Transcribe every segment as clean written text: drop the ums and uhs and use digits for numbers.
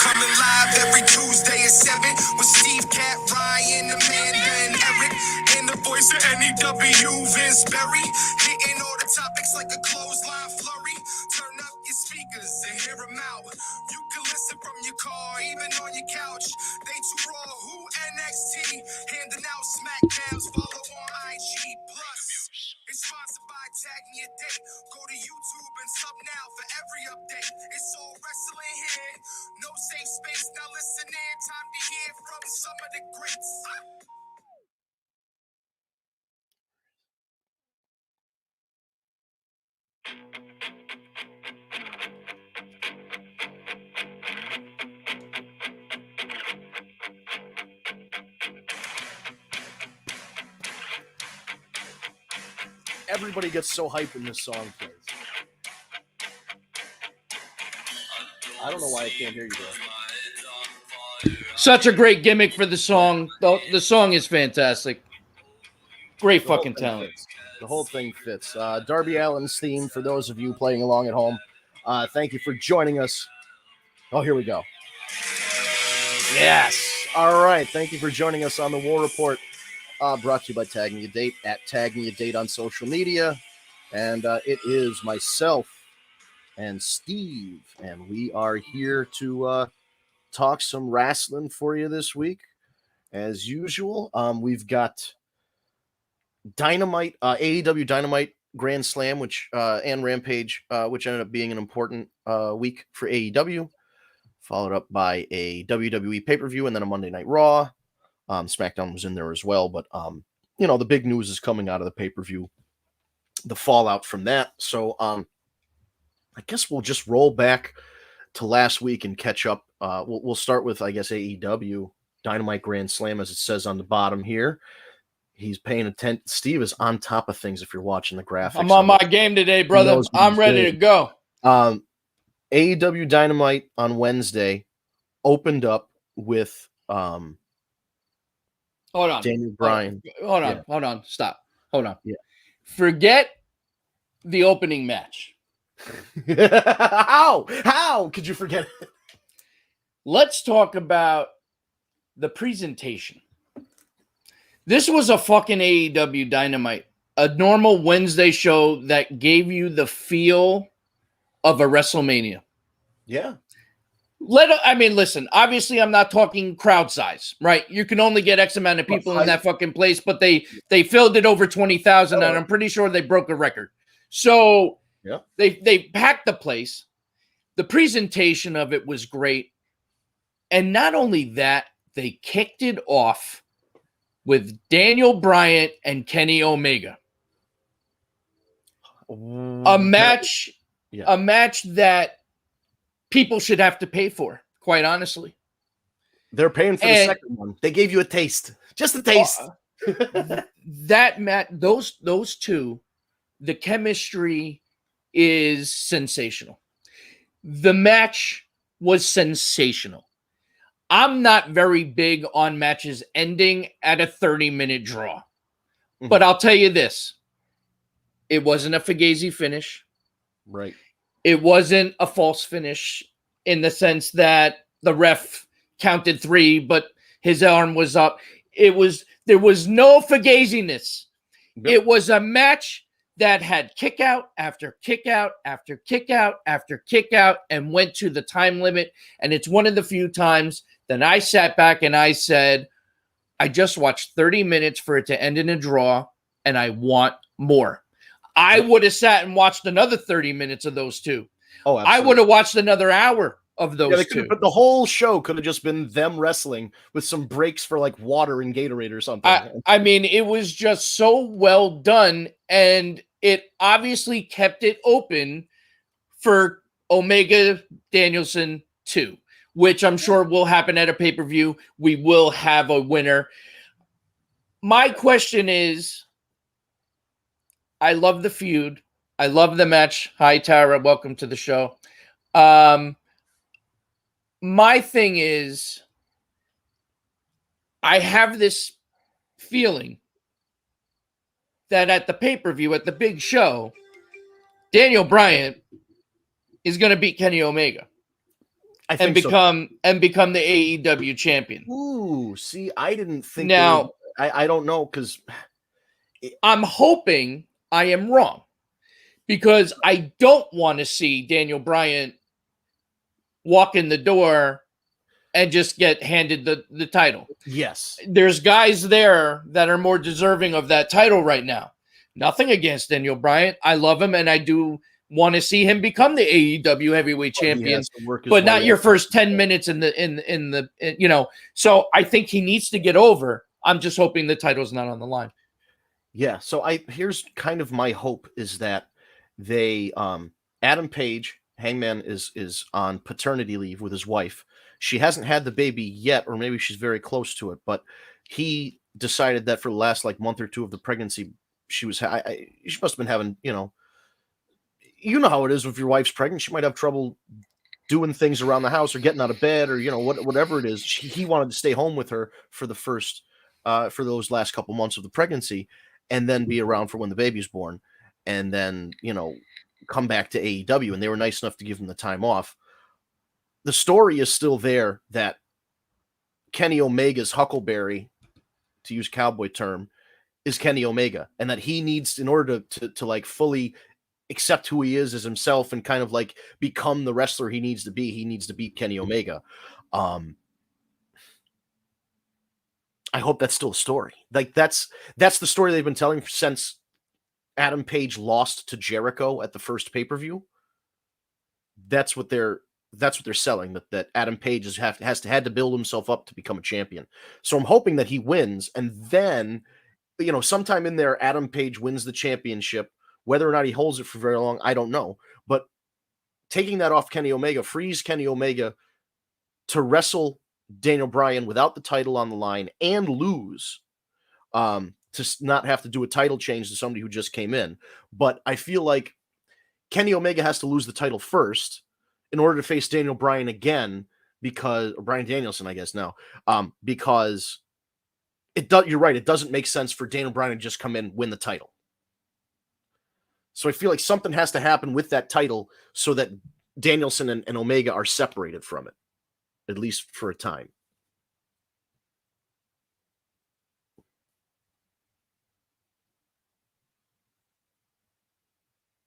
Coming live every Tuesday at 7 with Steve, Cat, Ryan, Amanda, and Eric. And the voice of NEW, Vince Berry. Hitting all the topics like a clothesline flurry. Turn up your speakers and hear them out. You can listen from your car, even on your couch. They too raw, who NXT? Handing out smackdowns, follow on IG. Plus, it's sponsored by Tagging Your Date. Go to YouTube and sub now for every update. It's all wrestling here. No safe space. Now listen in. Time to hear from some of the greats. Everybody gets so hyped when this song plays. I don't know why I can't hear you, bro. Such a great gimmick for the song. The song is fantastic. Great fucking talent. The whole thing fits. Darby Allin's theme, for those of you playing along at home. Thank you for joining us. Oh, here we go. Yes. All right. Thank you for joining us on the War Report. Brought to you by Tagging Your Date at Tagging Your Date on social media. And it is myself and Steve. And we are here to talk some wrestling for you this week. As usual, we've got Dynamite, AEW Dynamite Grand Slam, which and Rampage, which ended up being an important week for AEW, followed up by a WWE pay-per-view and then a Monday Night Raw. SmackDown was in there as well, but the big news is coming out of the pay-per-view, the fallout from that. So I guess we'll just roll back to last week and catch up. We'll start with, I guess, AEW Dynamite Grand Slam, as it says on the bottom here. He's paying attention. Steve is on top of things if you're watching the graphics. I'm on my game today, brother. I'm ready to go. AEW Dynamite on Wednesday opened up with Hold on. Daniel Bryan. Hold on. Stop. Hold on. Yeah. Forget the opening match. How could you forget it? Let's talk about the presentation. This was a fucking AEW Dynamite, a normal Wednesday show that gave you the feel of a WrestleMania. Yeah. Listen, obviously I'm not talking crowd size, right? You can only get X amount of people in that fucking place, but they filled it over 20,000 and I'm pretty sure they broke a record. So yeah, they packed the place. The presentation of it was great. And not only that, they kicked it off with Daniel Bryan and Kenny Omega. A match that people should have to pay for, quite honestly. They're paying for the second one. They gave you a taste. Just a taste. Those two, the chemistry is sensational. The match was sensational. I'm not very big on matches ending at a 30-minute draw. Mm-hmm. But I'll tell you this. It wasn't a Fugazi finish. Right. It wasn't a false finish in the sense that the ref counted 3, but his arm was up. There was no Fugaziness. Yep. It was a match that had kick out after kick out after kick out after kick out and went to the time limit. And it's one of the few times that I sat back and I said, I just watched 30 minutes for it to end in a draw, and I want more. I would have sat and watched another 30 minutes of those two. Oh, absolutely. I would have watched another hour of those two. But the whole show could have just been them wrestling with some breaks for like water and Gatorade or something. I mean, it was just so well done, and it obviously kept it open for Omega Danielson 2, which I'm sure will happen at a pay-per-view. We will have a winner. My question is, I love the feud. I love the match. Hi, Tara. Welcome to the show. My thing is, I have this feeling that at the pay-per-view, at the big show, Daniel Bryan is going to beat Kenny Omega. I and think so. become the AEW champion. Ooh, see, I didn't think Now, I don't know, because I'm hoping I am wrong because I don't want to see Daniel Bryan walk in the door and just get handed the title. yes. There's guys there that are more deserving of that title right now. Nothing against Daniel Bryan. I love him, and I do want to see him become the AEW heavyweight champion, but not your first 10 minutes in the you know. So I think he needs to get over. I'm just hoping the title's not on the line. Yeah, so here's kind of my hope is that they Adam Page, Hangman is on paternity leave with his wife. She hasn't had the baby yet, or maybe she's very close to it, but he decided that for the last like month or two of the pregnancy, she was she must have been having, you know how it is if your wife's pregnant, she might have trouble doing things around the house or getting out of bed or whatever it is. He wanted to stay home with her for the first for those last couple months of the pregnancy, and then be around for when the baby's born, and then come back to AEW. And they were nice enough to give him the time off. The story is still there that Kenny Omega's Huckleberry, to use cowboy term, is Kenny Omega, and that he needs, in order to like fully accept who he is as himself and kind of like become the wrestler he needs to be, he needs to beat Kenny Omega. I hope that's still a story. Like that's the story they've been telling since Adam Page lost to Jericho at the first pay-per-view. That's what they're selling, that Adam Page had to build himself up to become a champion. So I'm hoping that he wins, and then sometime in there Adam Page wins the championship. Whether or not he holds it for very long, I don't know. But taking that off Kenny Omega frees Kenny Omega to wrestle Daniel Bryan without the title on the line and lose, to not have to do a title change to somebody who just came in. But I feel like Kenny Omega has to lose the title first in order to face Daniel Bryan again, or Bryan Danielson, I guess now, because you're right, it doesn't make sense for Daniel Bryan to just come in, win the title. So I feel like something has to happen with that title so that Danielson and Omega are separated from it, at least for a time.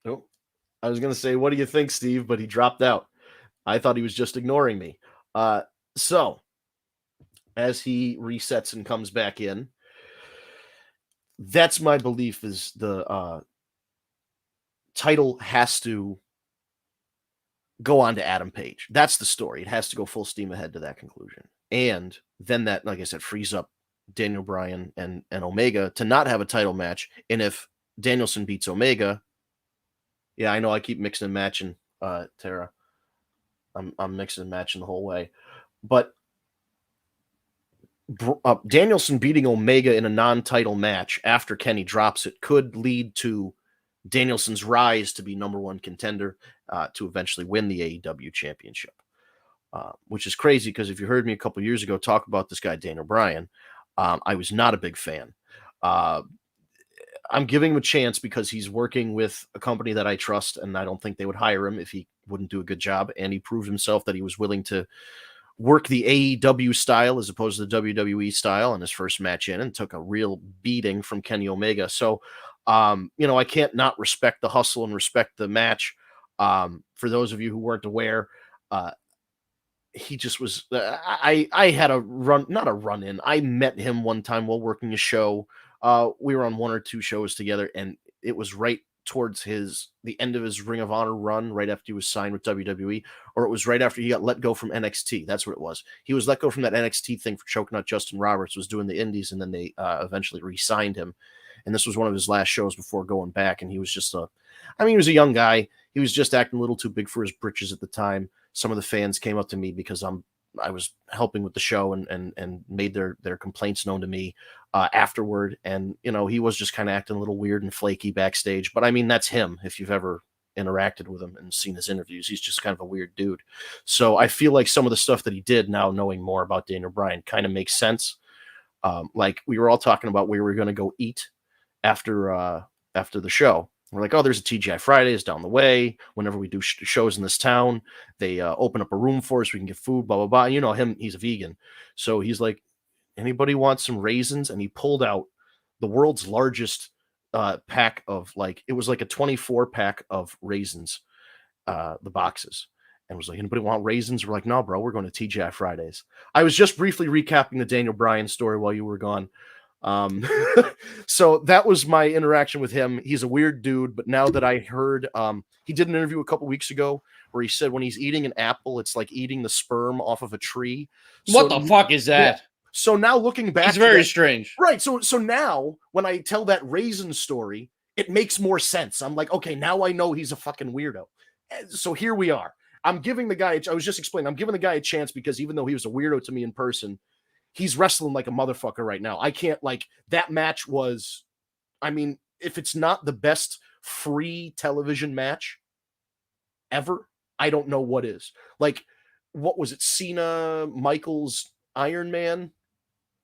Oh, I was going to say, what do you think, Steve? But he dropped out. I thought he was just ignoring me. So as he resets and comes back in, that's my belief, is the title has to go on to Adam Page. That's the story. It has to go full steam ahead to that conclusion. And then that, like I said, frees up Daniel Bryan and Omega to not have a title match. And if Danielson beats Omega, yeah, I know I keep mixing and matching, Tara. I'm mixing and matching the whole way. But Danielson beating Omega in a non-title match after Kenny drops it could lead to Danielson's rise to be number one contender, to eventually win the AEW championship, which is crazy because if you heard me a couple years ago talk about this guy, Daniel Bryan, I was not a big fan. I'm giving him a chance because he's working with a company that I trust, and I don't think they would hire him if he wouldn't do a good job. And he proved himself that he was willing to work the AEW style as opposed to the WWE style in his first match in, and took a real beating from Kenny Omega. So, I can't not respect the hustle and respect the match. For those of you who weren't aware, he just was, I had a run, not a run in. I met him one time while working a show. We were on one or two shows together, and it was right towards the end of his Ring of Honor run, right after he was signed with WWE, or it was right after he got let go from NXT. That's what it was. He was let go from that NXT thing for choking out Justin Roberts, was doing the indies, and then they eventually re-signed him. And this was one of his last shows before going back. And he was just he was a young guy. He was just acting a little too big for his britches at the time. Some of the fans came up to me because I was helping with the show and made their complaints known to me afterward. And, he was just kind of acting a little weird and flaky backstage. But I mean, that's him. If you've ever interacted with him and seen his interviews, he's just kind of a weird dude. So I feel like some of the stuff that he did, now knowing more about Daniel Bryan, kind of makes sense. Like we were all talking about where we were going to go eat after the show. We're like, oh, there's a TGI Fridays down the way. Whenever we do shows in this town, they open up a room for us. We can get food, blah, blah, blah. And you know him, he's a vegan. So he's like, anybody want some raisins? And he pulled out the world's largest pack of it was like a 24 pack of raisins, the boxes. And was like, anybody want raisins? We're like, no, bro, we're going to TGI Fridays. I was just briefly recapping the Daniel Bryan story while you were gone. So that was my interaction with him. He's a weird dude, but now that I heard, he did an interview a couple weeks ago where he said when he's eating an apple, it's like eating the sperm off of a tree. What the fuck is that? Yeah. So now looking back, it's very strange, right? So now when I tell that raisin story, it makes more sense. I'm like, okay, now I know he's a fucking weirdo. So here we are. I'm giving the guy. I was just explaining. I'm giving the guy a chance because even though he was a weirdo to me in person, he's wrestling like a motherfucker right now. I can't that match was, I mean, if it's not the best free television match ever, I don't know what is. What was it? Cena, Michaels, Iron Man,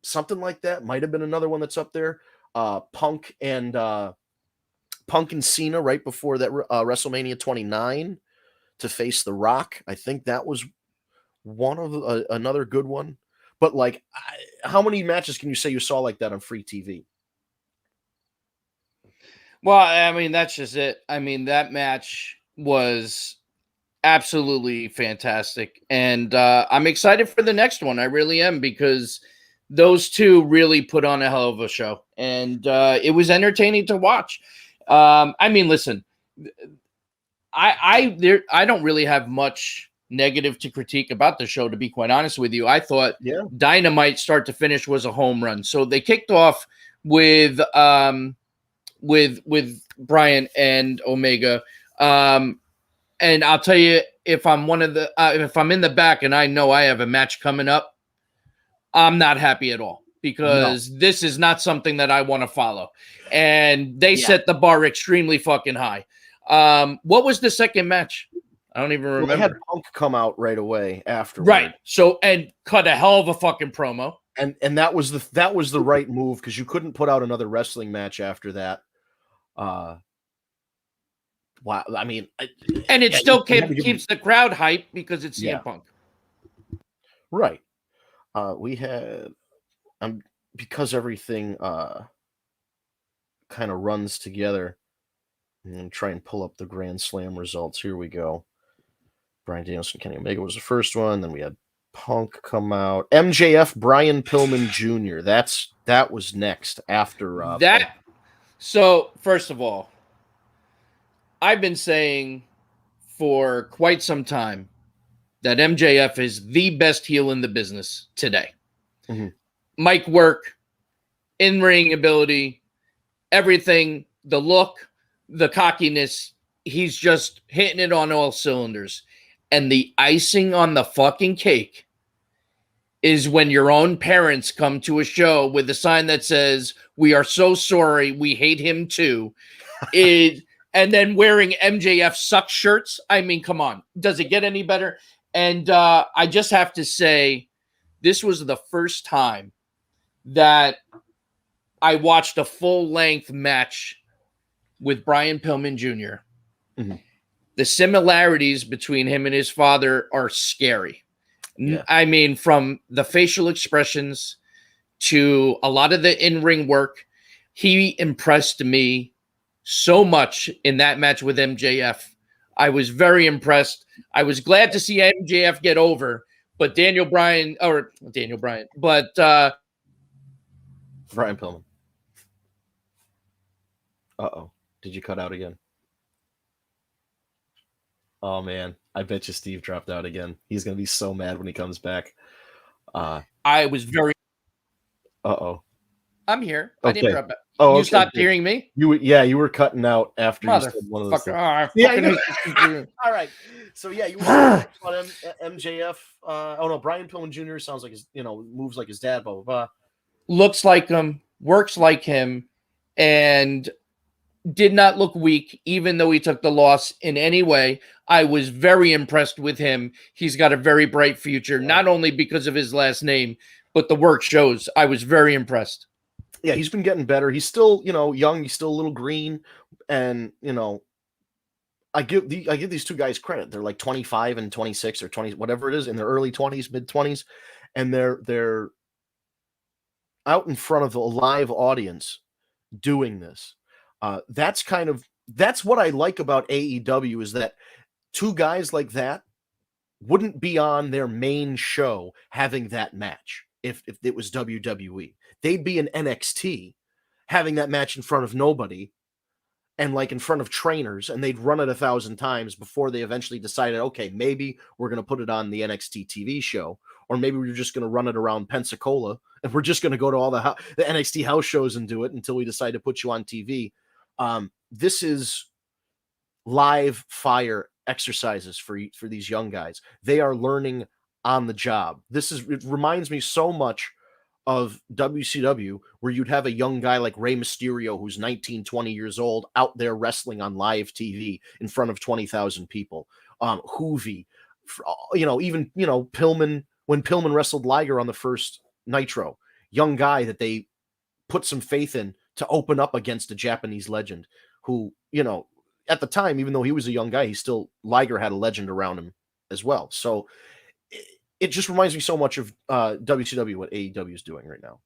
something like that. Might have been another one that's up there. Punk and Cena right before that WrestleMania 29 to face The Rock. I think that was one of another good one. But how many matches can you say you saw like that on free TV? Well, I mean, that's just it. I mean, that match was absolutely fantastic. And I'm excited for the next one. I really am, because those two really put on a hell of a show. And it was entertaining to watch. I mean, listen, I don't really have much negative to critique about the show, to be quite honest with you. I thought Dynamite start to finish was a home run. So they kicked off with Bryan and Omega. And I'll tell you, if I'm if I'm in the back and I know I have a match coming up, I'm not happy at all, because this is not something that I want to follow. And they set the bar extremely fucking high. What was the second match? I don't even remember. They had Punk come out right away afterward. Right. So, and cut a hell of a fucking promo. And that was the right move, because you couldn't put out another wrestling match after that. Wow. I mean, and it still keeps the crowd hyped because it's CM Punk. Right. We had because everything kind of runs together. And try and pull up the Grand Slam results. Here we go. Bryan Danielson, Kenny Omega was the first one. Then we had Punk come out. MJF, Brian Pillman Jr. That was next after that. Punk. So first of all, I've been saying for quite some time that MJF is the best heel in the business today. Mm-hmm. Mic work, in-ring ability, everything, the look, the cockiness, he's just hitting it on all cylinders. And the icing on the fucking cake is when your own parents come to a show with a sign that says, "We are so sorry, we hate him too." And then wearing MJF suck shirts. I mean, come on. Does it get any better? And I just have to say, this was the first time that I watched a full-length match with Brian Pillman Jr. Mm-hmm. The similarities between him and his father are scary. Yeah. I mean, from the facial expressions to a lot of the in-ring work, he impressed me so much in that match with MJF. I was very impressed. I was glad to see MJF get over, but Brian Pillman. Uh-oh. Did you cut out again? Oh, man. I bet you Steve dropped out again. He's going to be so mad when he comes back. I was very... Uh-oh. I'm here. Okay. I didn't drop it. Oh, you stopped hearing me? You were cutting out after you said one of those things. All right. So, yeah, you were on MJF. Brian Pillman Jr. sounds like moves like his dad, blah, blah, blah. Looks like him, works like him, and did not look weak, even though he took the loss in any way. I was very impressed with him. He's got a very bright future, not only because of his last name, but the work shows. I was very impressed. Yeah, he's been getting better. He's still, young. He's still a little green. And I give these two guys credit. They're like 25 and 26 or 20, whatever it is, in their early 20s, mid 20s, and they're out in front of a live audience doing this. That's what I like about AEW, is that two guys like that wouldn't be on their main show having that match if it was WWE. They'd be in NXT having that match in front of nobody, and like in front of trainers, and they'd run it 1,000 times before they eventually decided, okay, maybe we're going to put it on the NXT TV show, or maybe we're just going to run it around Pensacola, and we're just going to go to all the NXT house shows and do it until we decide to put you on TV. This is live fire exercises for these young guys. They are learning on the job. It reminds me so much of WCW, where you'd have a young guy like Rey Mysterio, who's 19, 20 years old, out there wrestling on live TV in front of 20,000 people. Hoovy, even Pillman, when Pillman wrestled Liger on the first Nitro, young guy that they put some faith in to open up against a Japanese legend who, at the time, even though he was a young guy, Liger had a legend around him as well. So it just reminds me so much of WCW, what AEW is doing right now.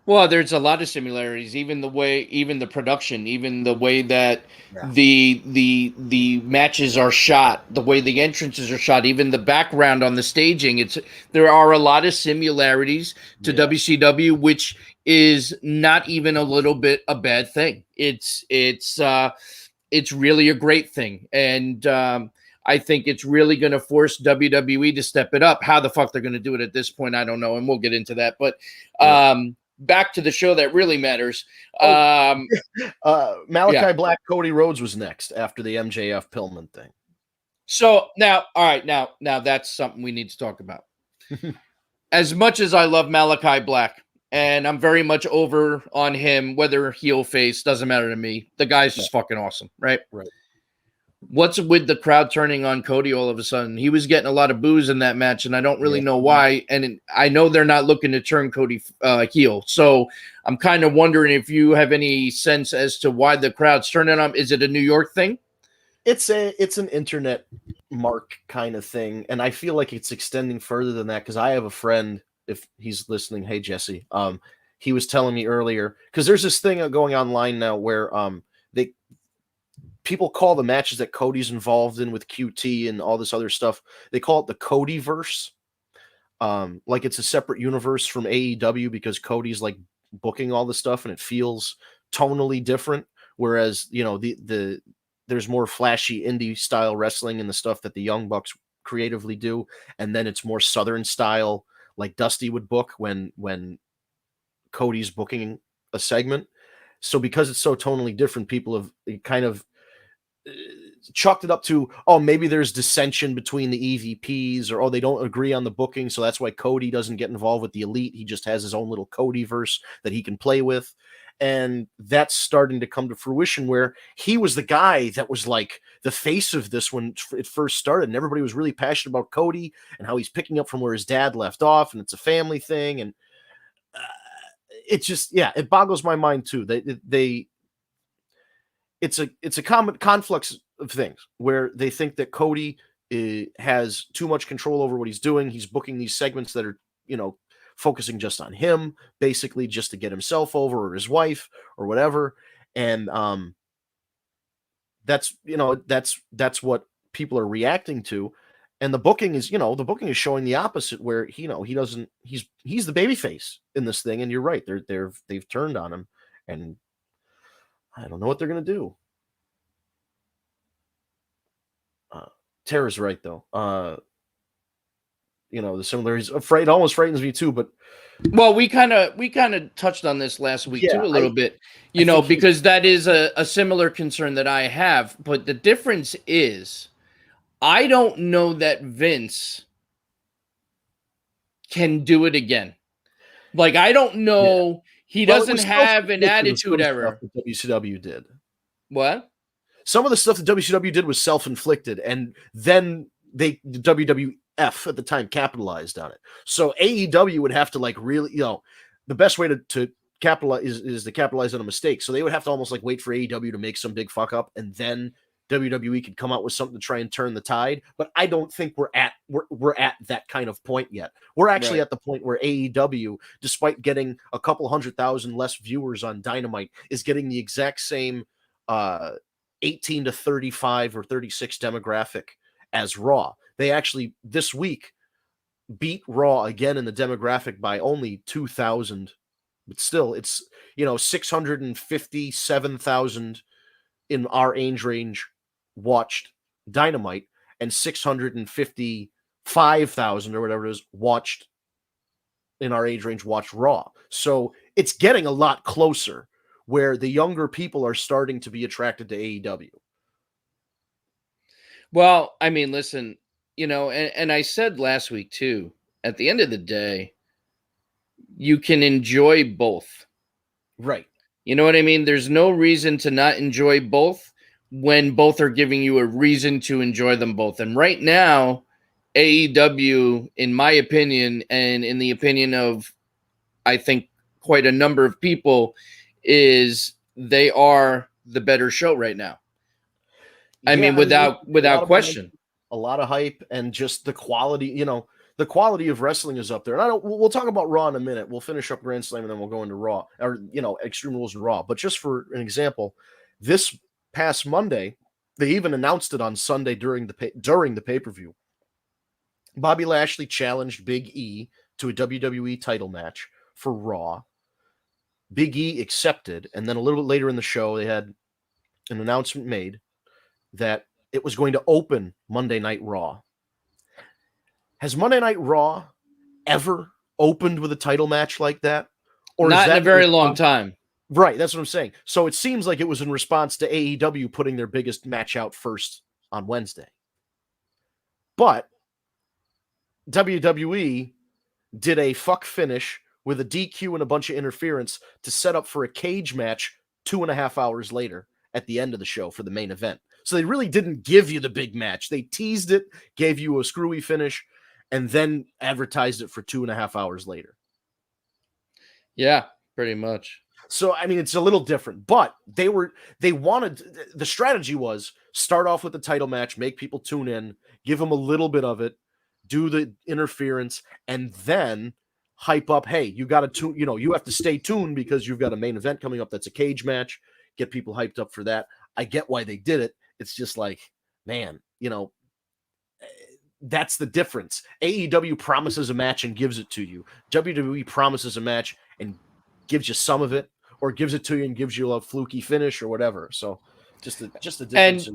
Well, there's a lot of similarities, even the production, even the way that the matches are shot, the way the entrances are shot, even the background on the staging. There are a lot of similarities to WCW, which is not even a little bit a bad thing. It's really a great thing. And I think it's really going to force WWE to step it up. How the fuck they're going to do it at this point, I don't know, and we'll get into that. But back to the show that really matters. Malachi Black, Cody Rhodes was next after the MJF Pillman thing. So now, all right, now that's something we need to talk about. As much as I love Malachi Black, and I'm very much over on him, whether heel face, doesn't matter to me. The guy's just fucking awesome, right? Right. What's with the crowd turning on Cody all of a sudden? He was getting a lot of boos in that match, and I don't really know why. And I know they're not looking to turn Cody heel. So I'm kind of wondering if you have any sense as to why the crowd's turning on him. Is it a New York thing? It's an internet mark kind of thing. And I feel like it's extending further than that, because I have a friend, if he's listening, hey, Jesse, he was telling me earlier, because there's this thing going online now where people call the matches that Cody's involved in with QT and all this other stuff, they call it the Codyverse. Like it's a separate universe from AEW, because Cody's like booking all the stuff and it feels tonally different. Whereas, there's more flashy indie style wrestling and the stuff that the Young Bucks creatively do. And then it's more Southern style, like Dusty would book when Cody's booking a segment. So because it's so tonally different, people have kind of chalked it up to, maybe there's dissension between the EVPs, or they don't agree on the booking, so that's why Cody doesn't get involved with the Elite. He just has his own little Codyverse that he can play with. And that's starting to come to fruition, where he was the guy that was like the face of this when it first started, and everybody was really passionate about Cody and how he's picking up from where his dad left off, and it's a family thing. And it just, it boggles my mind too. It's a common conflux of things where they think that Cody has too much control over what he's doing. He's booking these segments that are, focusing just on him, basically just to get himself over, or his wife, or whatever. And that's what people are reacting to. And the booking is showing the opposite, where he's the babyface in this thing. And you're right, they've turned on him, and I don't know what they're going to do. Tara's right, though. The similarities. It almost frightens me too. But we kind of touched on this last week too, a little bit. Because that is a similar concern that I have. But the difference is, I don't know that Vince can do it again. Like, I don't know. He doesn't have an attitude error. WCW did. What? Some of the stuff that WCW did was self-inflicted, and then the WWF at the time capitalized on it. So AEW would have to really, the best way to to capitalize on a mistake. So they would have to almost like wait for AEW to make some big fuck up, and then WWE could come out with something to try and turn the tide. But I don't think we're at that kind of point yet. We're actually Right. at the point where AEW, despite getting a couple 100,000 less viewers on Dynamite, is getting the exact same 18 to 35 or 36 demographic as Raw. They actually this week beat Raw again in the demographic by only 2,000, but still it's 657,000 in our age range watched Dynamite, and 655,000 or whatever it is watched in our age range watched Raw. So it's getting a lot closer where the younger people are starting to be attracted to AEW. Well, I mean, listen, and I said last week too, at the end of the day, you can enjoy both. Right. You know what I mean? There's no reason to not enjoy both when both are giving you a reason to enjoy them both. And right now, AEW, in my opinion, and in the opinion of, I think, quite a number of people, is they are the better show right now. I mean, without question. A lot of hype, and just the quality, the quality of wrestling is up there. And we'll talk about Raw in a minute. We'll finish up Grand Slam and then we'll go into Raw, or Extreme Rules and Raw. But just for an example, this past Monday, they even announced it on Sunday during the pay-per-view. Bobby Lashley challenged Big E to a WWE title match for Raw. Big E accepted, and then a little bit later in the show, they had an announcement made that it was going to open Monday Night Raw. Has Monday Night Raw ever opened with a title match like that? Or not in a very long time. Right, that's what I'm saying. So it seems like it was in response to AEW putting their biggest match out first on Wednesday. But WWE did a fuck finish with a DQ and a bunch of interference to set up for a cage match 2.5 hours later at the end of the show for the main event. So they really didn't give you the big match. They teased it, gave you a screwy finish, and then advertised it for 2.5 hours later. Yeah, pretty much. So, I mean, it's a little different, but the strategy was start off with the title match, make people tune in, give them a little bit of it, do the interference, and then hype up, hey, you got to tune, you have to stay tuned because you've got a main event coming up that's a cage match, get people hyped up for that. I get why they did it. It's just like, man, that's the difference. AEW promises a match and gives it to you. WWE promises a match and gives you some of it, or gives it to you and gives you a fluky finish or whatever. So just a difference.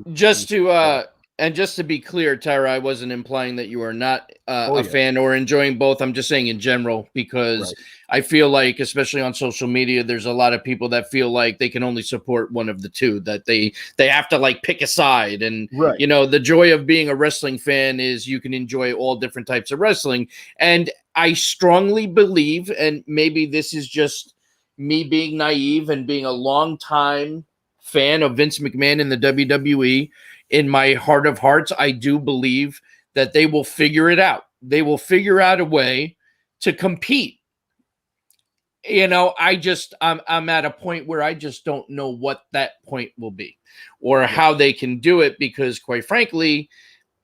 And just to be clear, Tyra, I wasn't implying that you are not a fan or enjoying both. I'm just saying in general, because I feel like, especially on social media, there's a lot of people that feel like they can only support one of the two, that they have to like pick a side. And, the joy of being a wrestling fan is you can enjoy all different types of wrestling. And I strongly believe, and maybe this is just me being naive and being a long time fan of Vince McMahon in the WWE, in my heart of hearts, I do believe that they will figure it out. They will figure out a way to compete. I'm at a point where I just don't know what that point will be or how they can do it, because quite frankly,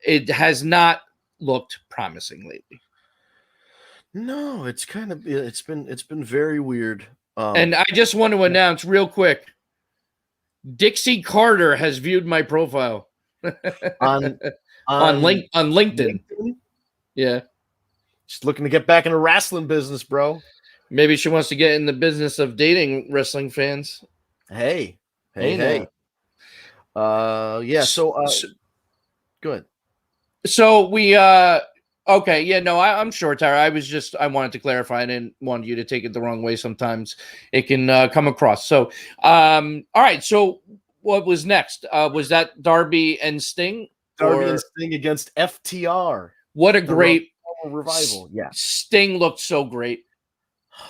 it has not looked promising lately. No, it's been very weird. And I just want to announce real quick, Dixie Carter has viewed my profile on LinkedIn. Yeah. She's looking to get back in the wrestling business, bro. Maybe she wants to get in the business of dating wrestling fans. Hey. Yeah. So good. So we okay, yeah, no, I'm sure, Tara. I wanted to clarify. I didn't want you to take it the wrong way. Sometimes it can come across. So, all right. So, what was next? Was that Darby and Sting? Darby and Sting against FTR. What a great revival! Yeah, Sting looked so great,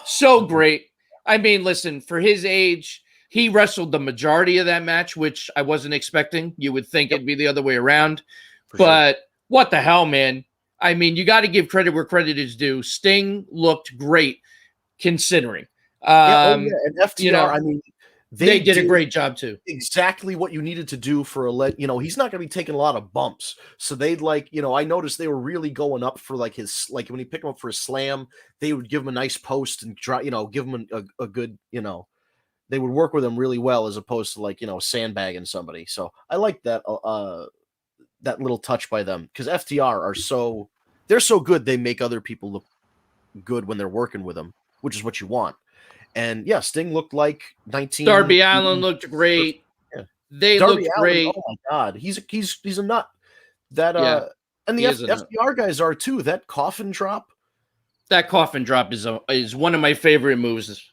so great. I mean, listen, for his age, he wrestled the majority of that match, which I wasn't expecting. You would think it'd be the other way around, but what the hell, man? I mean, you got to give credit where credit is due. Sting looked great, considering. Um, And FTR, you know, I mean, they did a great job too. exactly what you needed to do for he's not going to be taking a lot of bumps. So they'd I noticed they were really going up for like his, like when he picked him up for a slam, they would give him a nice post and try, give him a good, they would work with him really well as opposed to sandbagging somebody. So I like that, that little touch by them because FTR they're so good. They make other people look good when they're working with them, which is what you want. And yeah, Sting looked like 19. Darby Allin looked great. Yeah. They Darby looked Allin, great. oh my god, he's a nut. That Yeah, and the he is a nut. FTR guys are too. That coffin drop. That coffin drop is one of my favorite moves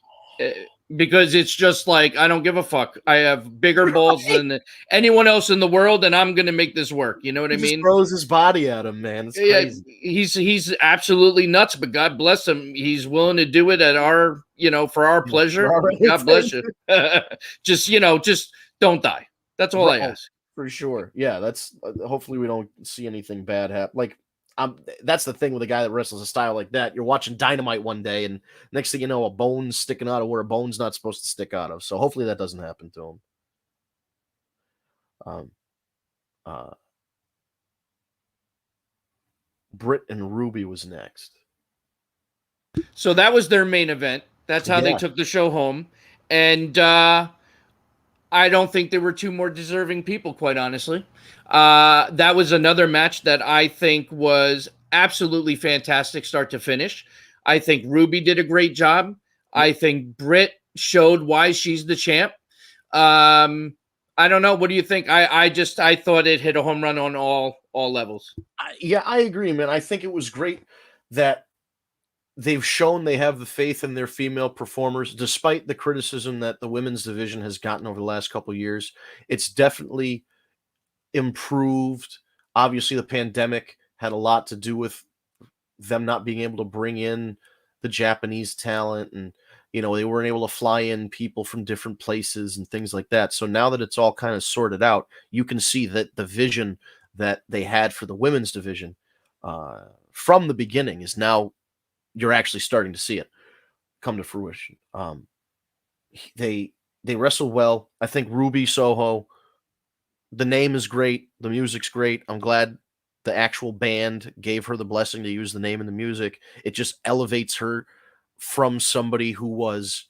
because it's just like I don't give a fuck. I have bigger balls than anyone else in the world, and I'm gonna make this work. You know what I mean? Just throws his body at him, man. It's crazy. He's absolutely nuts, but God bless him. He's willing to do it at our for our pleasure. God bless you. just don't die. That's all I ask. For sure. Yeah, that's hopefully we don't see anything bad happen. Like that's the thing with a guy that wrestles a style like that. You're watching Dynamite one day, and next thing you know, a bone's sticking out of where a bone's not supposed to stick out of. So hopefully that doesn't happen to him. Britt and Ruby was next. So that was their main event. That's how they took the show home. And I don't think there were two more deserving people, quite honestly. That was another match that I think was absolutely fantastic start to finish. I think Ruby did a great job. I think Britt showed why she's the champ. I don't know. What do you think? I thought it hit a home run on all levels. I agree, man. I think it was great that they've shown they have the faith in their female performers, despite the criticism that the women's division has gotten over the last couple of years. It's definitely improved. Obviously, the pandemic had a lot to do with them not being able to bring in the Japanese talent, and they weren't able to fly in people from different places and things like that. So now that it's all kind of sorted out, you can see that the vision that they had for the women's division from the beginning is now you're actually starting to see it come to fruition. They wrestle well. I think Ruby Soho, the name is great. The music's great. I'm glad the actual band gave her the blessing to use the name in the music. It just elevates her from somebody who was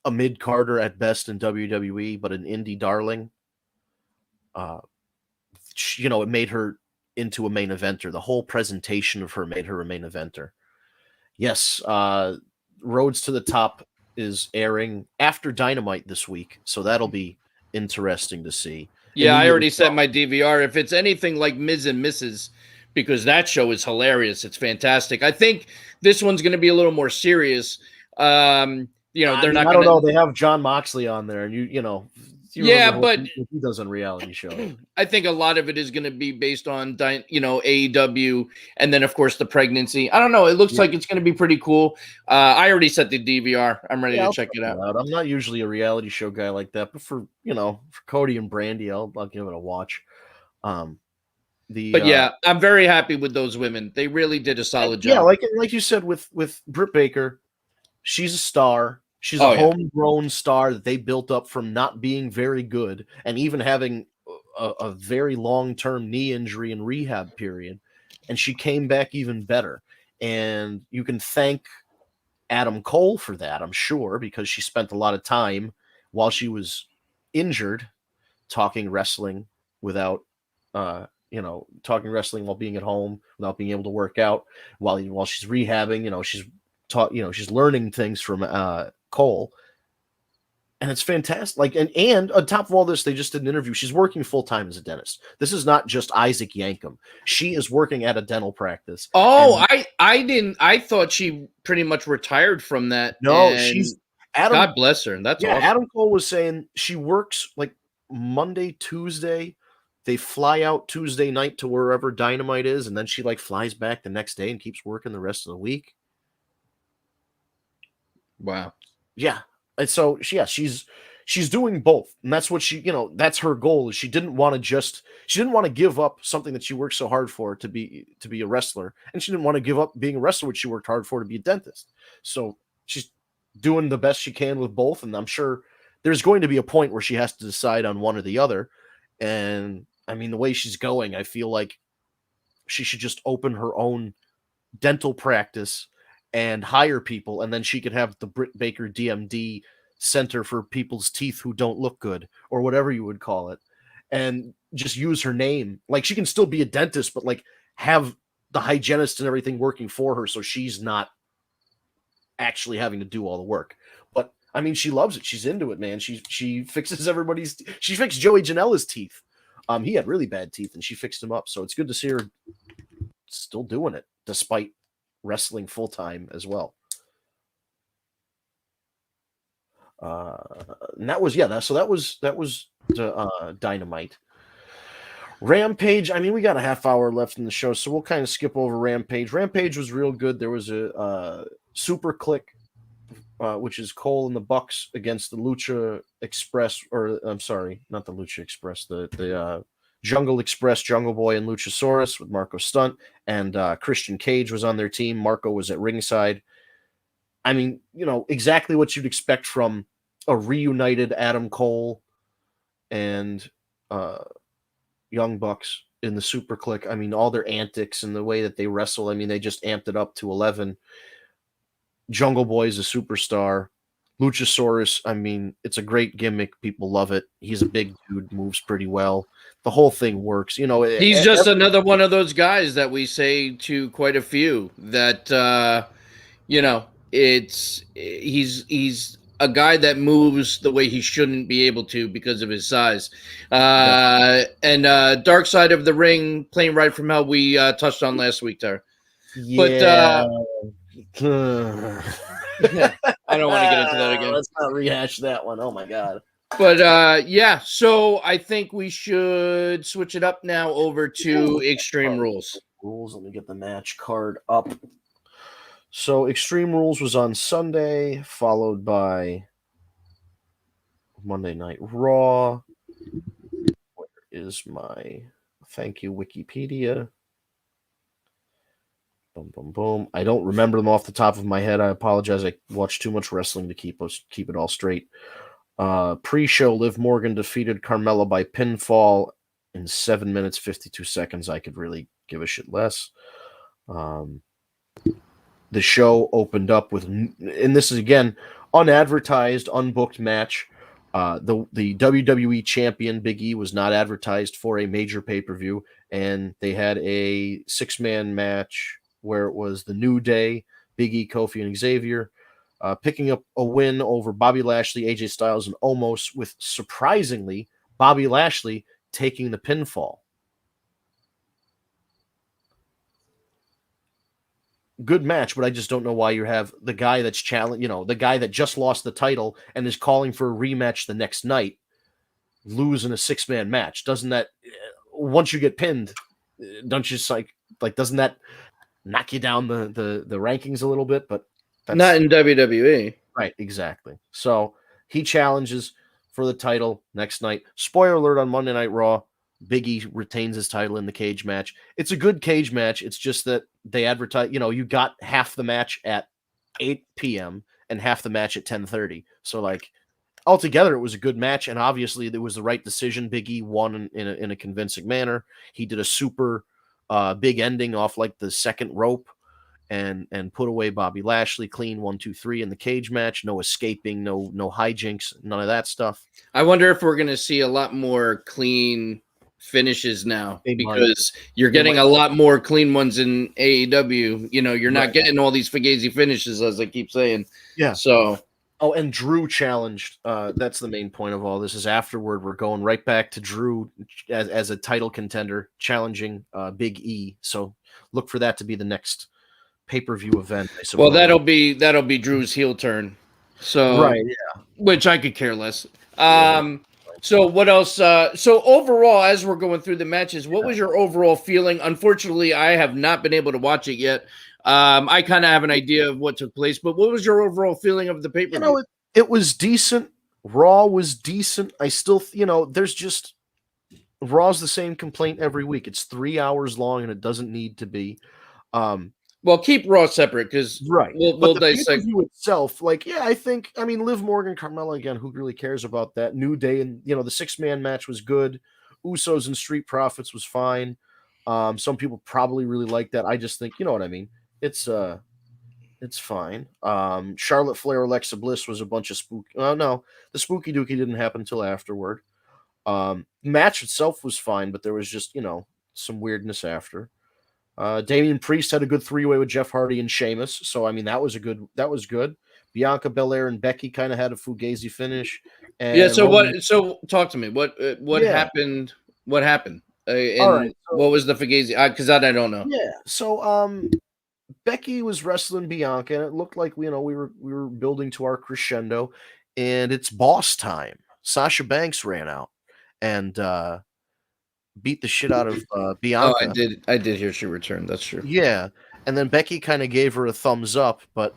a mid-carder at best in WWE, but an indie darling. It made her into a main eventer. The whole presentation of her made her a main eventer. Yes, Roads to the Top is airing after Dynamite this week, so that'll be interesting to see. Yeah, I already set my DVR. If it's anything like Ms. and Mrs., because that show is hilarious. It's fantastic. I think this one's going to be a little more serious. They're not. I don't know. They have John Moxley on there, and but he does on reality show. I think a lot of it is going to be based on AEW, and then of course the pregnancy. I don't know. It looks like it's going to be pretty cool. I already set the DVR. I'm ready to check it out. I'm not usually a reality show guy like that, but for Cody and Brandy, I'll give it a watch. I'm very happy with those women. They really did a solid job. Yeah, like you said with Britt Baker, she's a star. She's a homegrown star that they built up from not being very good and even having a very long-term knee injury and rehab period. And she came back even better. And you can thank Adam Cole for that, I'm sure, because she spent a lot of time while she was injured talking wrestling without talking wrestling while being at home, without being able to work out while she's rehabbing. She's learning things from Cole, and it's fantastic. And on top of all this, they just did an interview. She's working full time as a dentist. This is not just Isaac Yankem. She is working at a dental practice. Oh, I thought she pretty much retired from that. No, she's Adam. God bless her. That's awesome. Adam Cole was saying she works like Monday, Tuesday. They fly out Tuesday night to wherever Dynamite is, and then she flies back the next day and keeps working the rest of the week. Wow. Yeah. And so she's doing both. And that's what that's her goal. Is she didn't want to give up something that she worked so hard for to be a wrestler. And she didn't want to give up being a wrestler, which she worked hard for to be a dentist. So she's doing the best she can with both, and I'm sure there's going to be a point where she has to decide on one or the other. And I mean, the way she's going, I feel like she should just open her own dental practice and hire people, and then she could have the Britt Baker DMD Center for people's teeth who don't look good, or whatever you would call it, and just use her name. Like, she can still be a dentist, but like have the hygienist and everything working for her, so she's not actually having to do all the work. But I mean, she loves it. She's into it, man. She fixes everybody's. She fixed Joey Janela's teeth. He had really bad teeth, and she fixed him up. So it's good to see her still doing it despite wrestling full time as well. And that was that was Dynamite. Rampage. I mean, we got a half hour left in the show, so we'll kind of skip over Rampage. Rampage was real good. There was a super click, which is Cole and the Bucks against the Lucha Express, or I'm sorry, not the Lucha Express, the Jungle Express, Jungle Boy and Luchasaurus with Marco Stunt, and Christian Cage was on their team. Marco was at ringside. I mean, you know, exactly what you'd expect from a reunited Adam Cole and Young Bucks in the Super Click. I mean, all their antics and the way that they wrestle, I mean, they just amped it up to 11. Jungle Boy is a superstar. Luchasaurus, I mean, it's a great gimmick. People love it. He's a big dude, moves pretty well. The whole thing works. You know, He's just another one of those guys that we say to quite a few that, you know, he's a guy that moves the way he shouldn't be able to because of his size. And Dark Side of the Ring, Plane Ride from Hell, we touched on last week there. Yeah. But I don't want to get into that again. Let's not rehash that one. Oh my god. But yeah, so I think we should switch it up now over to Extreme Rules. Let me get the match card up. So Extreme Rules was on Sunday, followed by Monday Night Raw. Where is my thank you, Wikipedia? Boom, boom, boom. I don't remember them off the top of my head. I apologize. I watched too much wrestling to keep it all straight. Pre-show, Liv Morgan defeated Carmella by pinfall in 7 minutes, 52 seconds. I could really give a shit less. The show opened up with, and this is again unadvertised, unbooked match. The WWE champion Big E was not advertised for a major pay-per-view, and they had a 6-man match where it was the New Day, Big E, Kofi, and Xavier, picking up a win over Bobby Lashley, AJ Styles, and Omos, with surprisingly Bobby Lashley taking the pinfall. Good match, but I just don't know why you have the guy that's challenged, you know, the guy that just lost the title and is calling for a rematch the next night, lose in a 6-man match. Doesn't that, once you get pinned, don't you just like doesn't that knock you down the rankings a little bit? But that's not in WWE. Right, exactly. So he challenges for the title next night. Spoiler alert on Monday Night Raw. Big E retains his title in the cage match. It's a good cage match. It's just that they advertise, you know, you got half the match at 8 p.m. and half the match at 10:30. So like altogether, it was a good match, and obviously it was the right decision. Big E won in a convincing manner. He did a super big ending off like the second rope and put away Bobby Lashley clean 1, 2, 3 in the cage match. No escaping, no hijinks, none of that stuff. I wonder if we're going to see a lot more clean finishes now, because you're getting a lot more clean ones in AEW. You know, you're not getting all these Fugazi finishes, as I keep saying. Yeah. So, and Drew challenged. That's the main point of all this. Is afterward we're going right back to Drew as a title contender challenging Big E. So look for that to be the next pay-per-view event. I suppose. Well, that'll be Drew's heel turn. So right, yeah. Which I could care less. So what else? So overall, as we're going through the matches, what was your overall feeling? Unfortunately, I have not been able to watch it yet. I kind of have an idea of what took place, but what was your overall feeling of the pay-per-view? You know, it was decent. Raw was decent. I still, you know, there's just Raw's the same complaint every week. It's 3 hours long and it doesn't need to be. Well, keep Raw separate because Right. we'll But the dissect. pay-per-view itself, like, yeah, I mean, Liv Morgan, Carmella, again, who really cares about that? New Day, and, the 6-man match was good. Usos and Street Profits was fine. Some people probably really like that. I just think, you know what I mean? It's fine. Charlotte Flair, Alexa Bliss was a bunch of spooky. Oh, no, the spooky dookie didn't happen until afterward. Match itself was fine, but there was just, some weirdness after. Damian Priest had a good 3-way with Jeff Hardy and Sheamus, so I mean that was good. Bianca Belair and Becky kind of had a fugazi finish. And Yeah. So Roman, what? So talk to me. What Yeah. happened? What happened? And All right, so- what was the Fugazi? Because I don't know. Yeah, so Becky was wrestling Bianca, and it looked like we were building to our crescendo, and it's boss time. Sasha Banks ran out and beat the shit out of Oh, Bianca. I did hear she returned. That's true. Yeah, and then Becky kind of gave her a thumbs up, but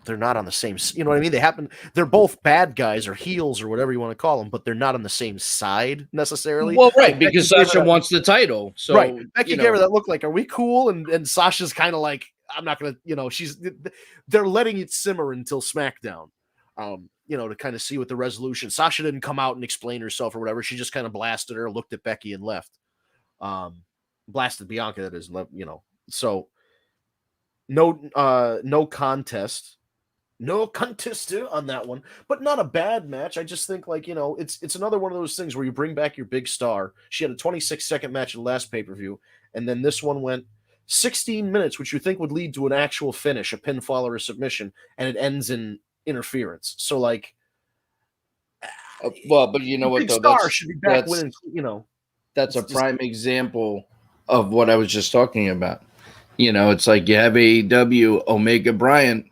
they're not on the same. You know what I mean? They're both bad guys or heels or whatever you want to call them, but they're not on the same side necessarily. Well, right, Like, because Becky gave Sasha her that- wants the title. So right. Becky you gave her know, that look like, "Are we cool?" And Sasha's kind of like, "I'm not gonna." They're letting it simmer until SmackDown. To kind of see what the resolution. Sasha didn't come out and explain herself or whatever. She just kind of blasted her, looked at Becky, and left. Blasted Bianca, that is, So no contest. No contest on that one, but not a bad match. I just think, like, it's another one of those things where you bring back your big star. She had a 26-second match in the last pay-per-view, and then this one went 16 minutes, which you think would lead to an actual finish, a pinfall or a submission, and it ends in interference. So, like, well, but you know what big though? star should be back winning. That's a it's just- prime example of what I was just talking about. It's like you have AEW Omega Bryant,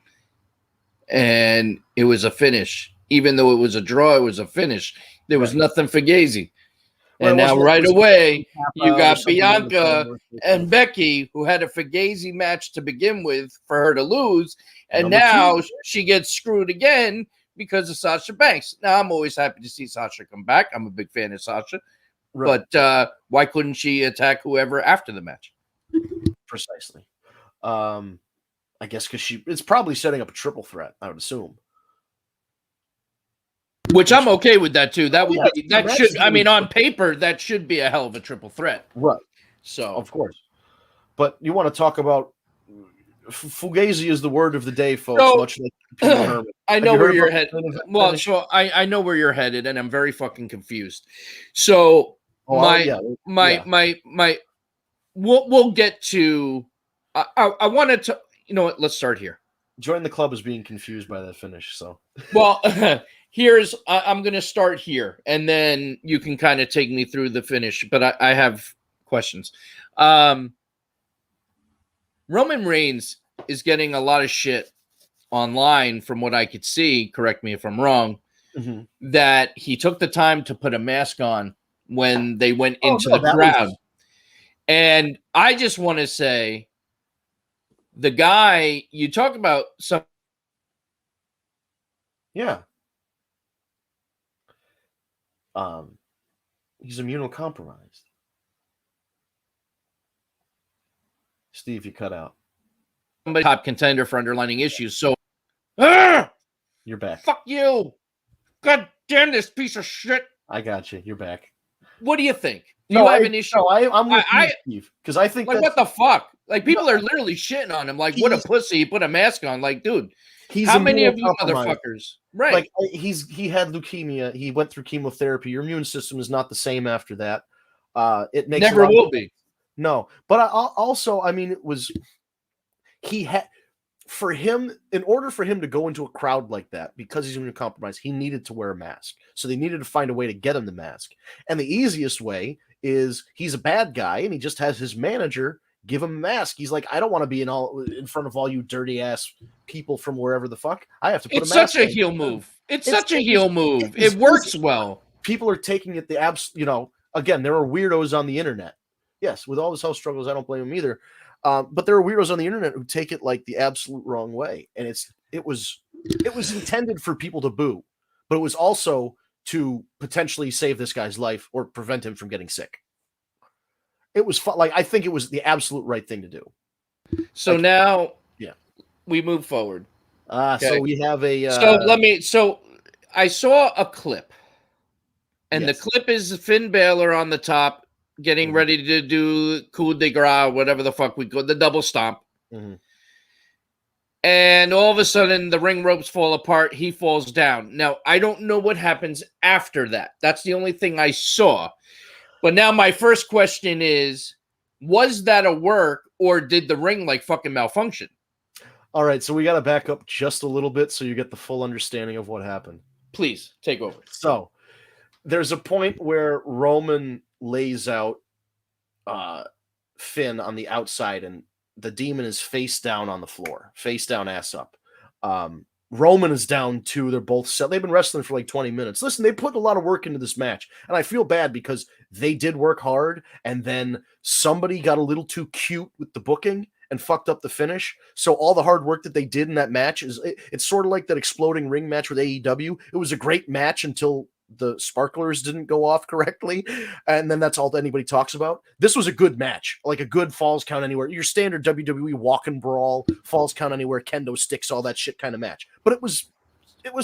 and it was a finish. Even though it was a draw, it was a finish. There was nothing for Fugazi. And now right away, you got Bianca and Becky, who had a Fugazi match to begin with for her to lose. And now she gets screwed again because of Sasha Banks. Now, I'm always happy to see Sasha come back. I'm a big fan of Sasha. Right. But why couldn't she attack whoever after the match? Precisely. I guess because it's probably setting up a triple threat, I would assume. Which I'm okay with that too. That would Yeah, be that that's should I really mean on paper that should be a hell of a triple threat. Right. So Of course. But you want to talk about Fugazi is the word of the day, folks, So- much like Peter Herman. I Have know you where heard you're about headed. the main event Well, finish? so I know where you're headed, and I'm very fucking confused. So we'll get to. I wanted to. You know what? Let's start here. Join the club is being confused by that finish. So Well, I'm going to start here, and then you can kind of take me through the finish. But I have questions. Roman Reigns is getting a lot of shit online from what I could see. Correct me if I'm wrong. That he took the time to put a mask on when they went into the crowd. And I just want to say, the guy, you talk about some. yeah. He's immunocompromised. Steve, you cut out. Somebody top contender for underlining issues. So, You're back. fuck you. God damn this piece of shit. I got you. You're back. What do you think? Do you have an issue? No, I'm with you, Steve, because I think Like, what the fuck? Like, people are literally shitting on him. Like, what a pussy. He put a mask on. Like, dude, how many of you motherfuckers? Right. Like, he had leukemia. He went through chemotherapy. Your immune system is not the same after that. It makes Never will be. No, but I mean, it was he had for him in order for him to go into a crowd like that because he's immunocompromised, he needed to wear a mask. So they needed to find a way to get him the mask, and the easiest way is he's a bad guy and he just has his manager give him a mask. He's like, I don't want to be in front of all you dirty ass people from wherever the fuck. I have to put It's a mask such a on. heel move. It's such a heel move. It works well. People are taking it again, there are weirdos on the internet. Yes, with all his health struggles, I don't blame him either. But there are weirdos on the internet who take it like the absolute wrong way, and it was intended for people to boo, but it was also to potentially save this guy's life or prevent him from getting sick. It was like I think it was the absolute right thing to do. So Like, now yeah. we move forward. So we have a. So I saw a clip, and yes. the clip is Finn Balor on the top, getting Mhm. ready to do coup de grace, whatever the fuck we call the double stomp. Mhm. And all of a sudden, the ring ropes fall apart. He falls down. Now, I don't know what happens after that. That's the only thing I saw. But now my first question is, was that a work or did the ring like fucking malfunction? All right, so we got to back up just a little bit so you get the full understanding of what happened. Please take over. So there's a point where Roman lays out Finn on the outside, and the demon is face down on the floor, face down, ass up. Roman is down too. They're both set. They've been wrestling for like 20 minutes. Listen, they put a lot of work into this match, and I feel bad because they did work hard, and then somebody got a little too cute with the booking and fucked up the finish. So all the hard work that they did in that match it's sort of like that exploding ring match with AEW. It was a great match until the sparklers didn't go off correctly, and then that's all that anybody talks about. This was a good match, like a good falls count anywhere, your standard WWE walk and brawl, falls count anywhere, kendo sticks, all that shit kind of match. But it was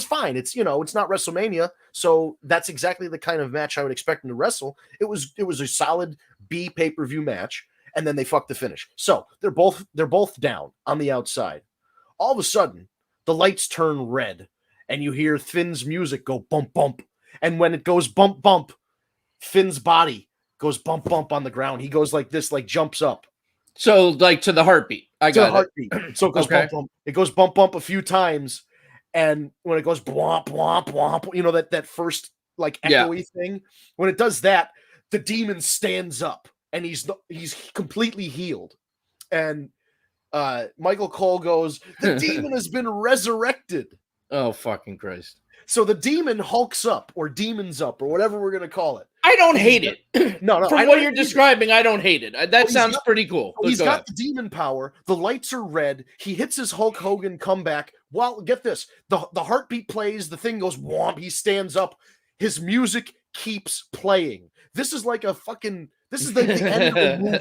fine. It's it's not WrestleMania, so that's exactly the kind of match I would expect them to wrestle. It was a solid B pay-per-view match, and then they fucked the finish. So they're both down on the outside. All of a sudden, the lights turn red, and you hear Finn's music go bump bump. And when it goes bump bump, Finn's body goes bump bump on the ground. He goes like this, like jumps up. So like to the heartbeat. I got heartbeat. So it goes bump bump. It goes bump bump a few times. And when it goes blomp, blomp, blomp, that first like echoey thing, when it does that, the demon stands up and he's completely healed. And Michael Cole goes, the demon has been resurrected. Oh, fucking Christ. So the demon hulks up or demons up or whatever we're going to call it. I don't hate it. No. From what you're describing, I don't hate it. That sounds pretty cool. He's got the demon power. The lights are red. He hits his Hulk Hogan comeback. Well, get this. The heartbeat plays. The thing goes womp. He stands up. His music keeps playing. This is like this is like the end of a movie.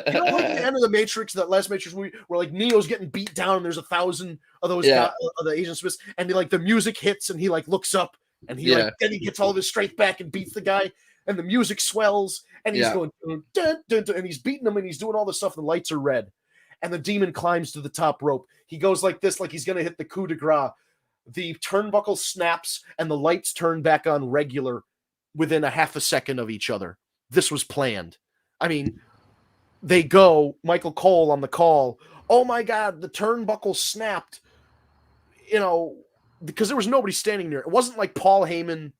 You know, like the end of the Matrix, that last Matrix movie, where like Neo's getting beat down and there's 1,000 of those guys, of the Asian Smiths, and the music hits and he like looks up and then he gets all of his strength back and beats the guy, and the music swells and he's going dun, dun, dun, and he's beating him and he's doing all this stuff. And the lights are red, and the demon climbs to the top rope. He goes like this, like he's gonna hit the coup de grace. The turnbuckle snaps and the lights turn back on regular within a half a second of each other. This was planned. I mean, they go, Michael Cole on the call, oh my God, the turnbuckle snapped, because there was nobody standing there. It wasn't like Paul Heyman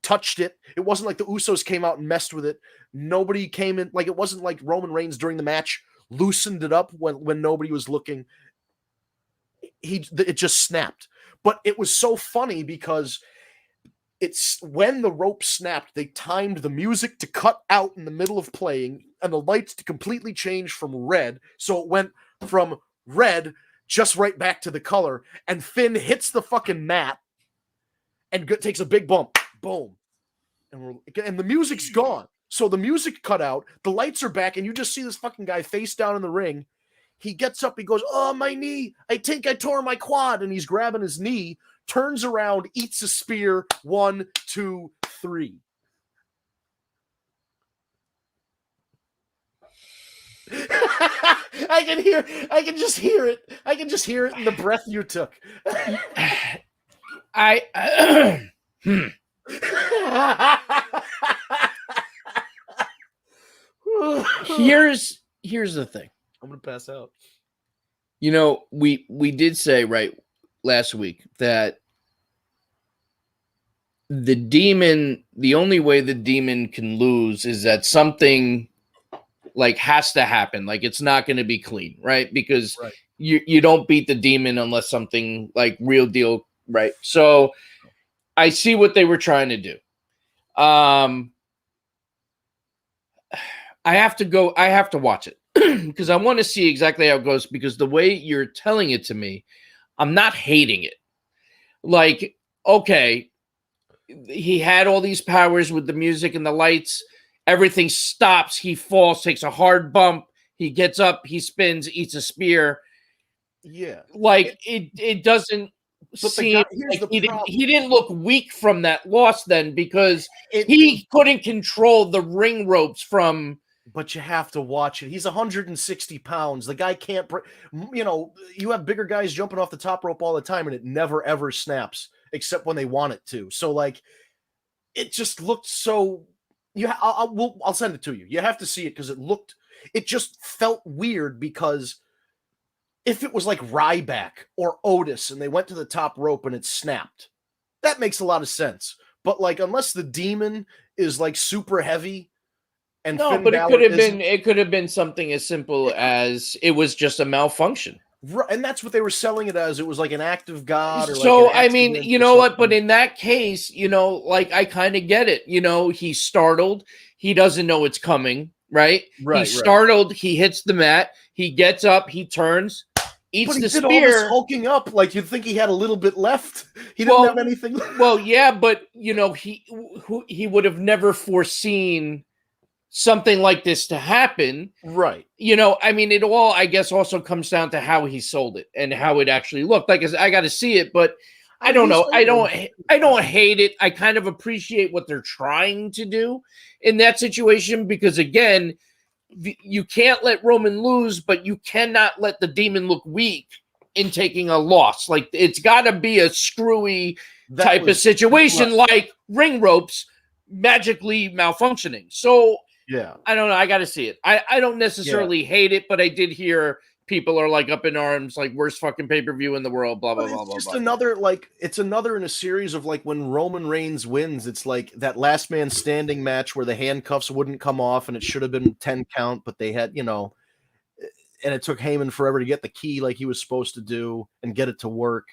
touched it. It wasn't like the Usos came out and messed with it. Nobody came in. Like, it wasn't like Roman Reigns during the match loosened it up when nobody was looking. It just snapped. But it was so funny because it's when the rope snapped, they timed the music to cut out in the middle of playing and the lights to completely change from red. So it went from red just right back to the color, and Finn hits the fucking mat and takes a big bump. Boom. And the music's gone. So the music cut out, the lights are back, and you just see this fucking guy face down in the ring. He gets up, he goes, oh, my knee. I think I tore my quad. And he's grabbing his knee, turns around, eats a spear. 1, 2, 3. I can just hear it. I can just hear it in the breath you took. Here's the thing. I'm gonna pass out. We did say right last week that the only way the demon can lose is that something like has to happen. Like, it's not going to be clean, right? Because you don't beat the demon unless something like real deal, right? So I see what they were trying to do. I have to watch it because I want to see exactly how it goes, because the way you're telling it to me, I'm not hating it. Like, okay, he had all these powers with the music and the lights. Everything stops. He falls, takes a hard bump. He gets up, he spins, eats a spear. Yeah. Like it doesn't seem here's like the problem. he didn't look weak from that loss then, because It- he couldn't control the ring ropes from. But you have to watch it. He's 160 pounds. The guy can't break. You know, you have bigger guys jumping off the top rope all the time, and it never ever snaps, except when they want it to. So like, it just looked so. I'll send it to you. You have to see it because it just felt weird, because if it was like Ryback or Otis and they went to the top rope and it snapped, that makes a lot of sense. But like, unless the Demon is like super heavy. And No, Finn but Balor it could have been something as simple as it was just a malfunction. and that's what they were selling it as. It was like an act of God, or So like an I mean, accident you or know what? But something. in that case, like I kind of get it. He's startled. He doesn't know it's coming. Right? Right. He's startled. He hits the mat. He gets up. He turns. Eats But he the did all this spear. hulking up. Like, you'd think he had a little bit left. He didn't have anything. Well, yeah, but he would have never foreseen something like this to happen. Right. I mean, it all, I guess, also comes down to how he sold it and how it actually looked. Like, I got to see it, but I don't know. I don't hate it. I kind of appreciate what they're trying to do in that situation, because again, you can't let Roman lose, but you cannot let the Demon look weak in taking a loss. Like, it's got to be a screwy type of situation, like ring ropes magically malfunctioning. So yeah, I don't know. I got to see it. I don't necessarily hate it, but I did hear people are like up in arms, like worst fucking pay-per-view in the world, blah, blah, blah, blah, just blah. another, like, it's another in a series of, like, when Roman Reigns wins, it's like that last man standing match where the handcuffs wouldn't come off and it should have been 10 count, but they had, and it took Heyman forever to get the key like he was supposed to do and get it to work.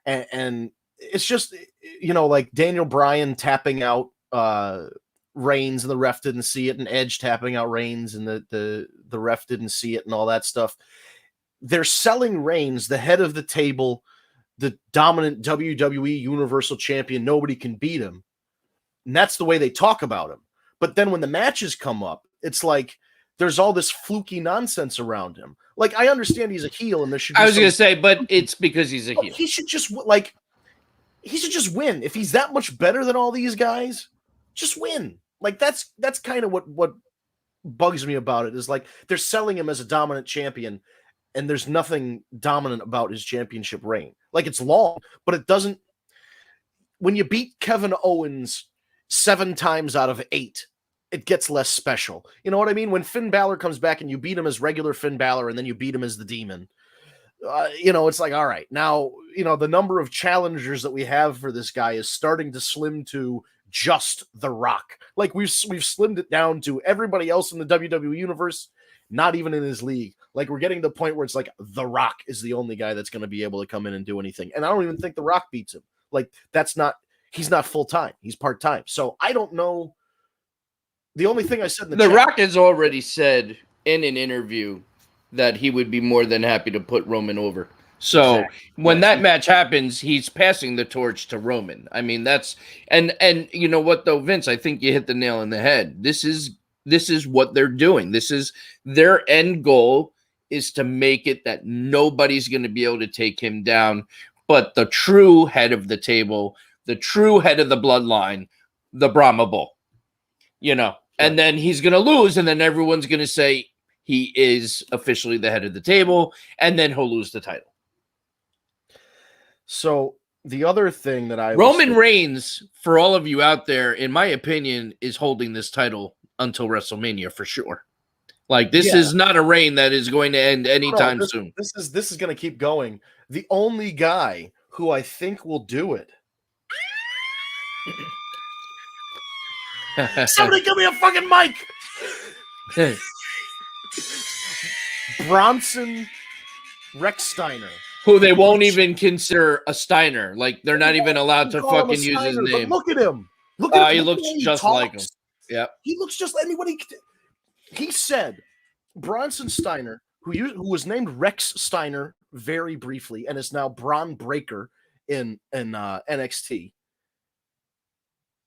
And it's just, like Daniel Bryan tapping out Reigns and the ref didn't see it, and Edge tapping out Reigns and the ref didn't see it, and all that stuff. They're selling Reigns, the head of the table, the dominant WWE Universal Champion, nobody can beat him. And that's the way they talk about him. But then when the matches come up, it's like there's all this fluky nonsense around him. Like, I understand he's a heel, and there should be I was going to say, but it's because he's a heel. He should just win. If he's that much better than all these guys, just win. Like, that's kind of what bugs me about it, is like they're selling him as a dominant champion, and there's nothing dominant about his championship reign. Like, it's long, but it doesn't. When you beat Kevin Owens 7 times out of 8, it gets less special. You know what I mean? When Finn Balor comes back and you beat him as regular Finn Balor, and then you beat him as the Demon, it's like, all right, now, the number of challengers that we have for this guy is starting to slim to just The Rock. Like, we've slimmed it down to everybody else in the WWE universe, not even in his league. Like, we're getting to the point where it's like The Rock is the only guy that's going to be able to come in and do anything. And I don't even think The Rock beats him. Like, he's not full-time. He's part-time. So I don't know. The only thing I said in The Rock has already said in an interview that he would be more than happy to put Roman over. So when that match happens, he's passing the torch to Roman. I mean, that's and you know what though, Vince, I think you hit the nail on the head. This is what they're doing. This is their end goal, is to make it that nobody's going to be able to take him down, but the true head of the table, the true head of the bloodline, the Brahma Bull. And then he's going to lose, and then everyone's going to say he is officially the head of the table, and then he'll lose the title. So the other thing that Roman Reigns, for all of you out there, in my opinion, is holding this title until WrestleMania for sure. Like, this is not a reign that is going to end anytime soon. This is going to keep going. The only guy who I think will do it. Somebody give me a fucking mic. Bronson Rex Steiner. Who they won't even consider a Steiner. Like, they're not even allowed to fucking use his name. Look at him. He looks just like him. Yeah. He looks just like anybody. He said Bronson Steiner, who was named Rex Steiner very briefly and is now Braun Breaker in NXT,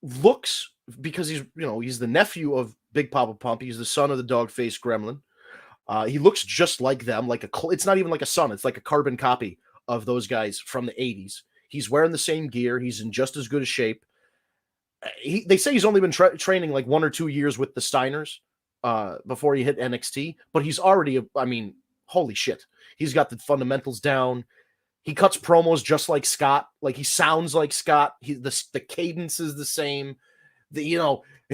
looks, because he's the nephew of Big Papa Pump. He's the son of the dog-faced gremlin. He looks just like them, it's not even like a son, it's like a carbon copy of those guys from the 80s. He's wearing the same gear. He's in just as good a shape. They say he's only been training like 1 or 2 years with the Steiners before he hit NXT, but he's already, holy shit. He's got the fundamentals down. He cuts promos just like Scott. Like, he sounds like Scott. The cadence is the same. If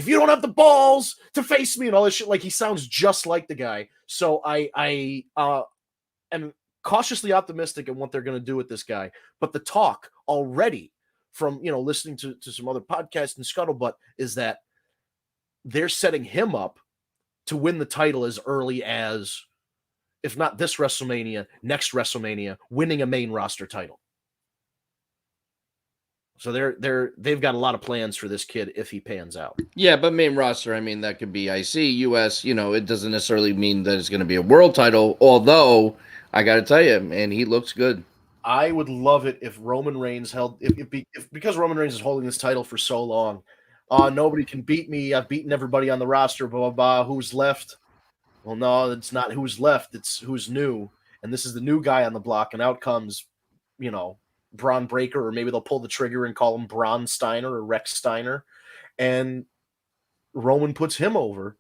you don't have the balls to face me and all this shit, like, he sounds just like the guy. So I am cautiously optimistic in what they're going to do with this guy. But the talk already from, listening to some other podcasts and Scuttlebutt is that they're setting him up to win the title as early as, if not this WrestleMania, next WrestleMania, winning a main roster title. So they've got a lot of plans for this kid if he pans out. Yeah, but main roster, that could be IC, US, it doesn't necessarily mean that it's going to be a world title, although I got to tell you, man, he looks good. I would love it if Roman Reigns because Roman Reigns is holding this title for so long. Nobody can beat me. I've beaten everybody on the roster, blah, blah, blah. Who's left? Well, no, it's not who's left. It's who's new. And this is the new guy on the block. And out comes, Braun Breaker, or maybe they'll pull the trigger and call him Braun Steiner or Rex Steiner. And Roman puts him over.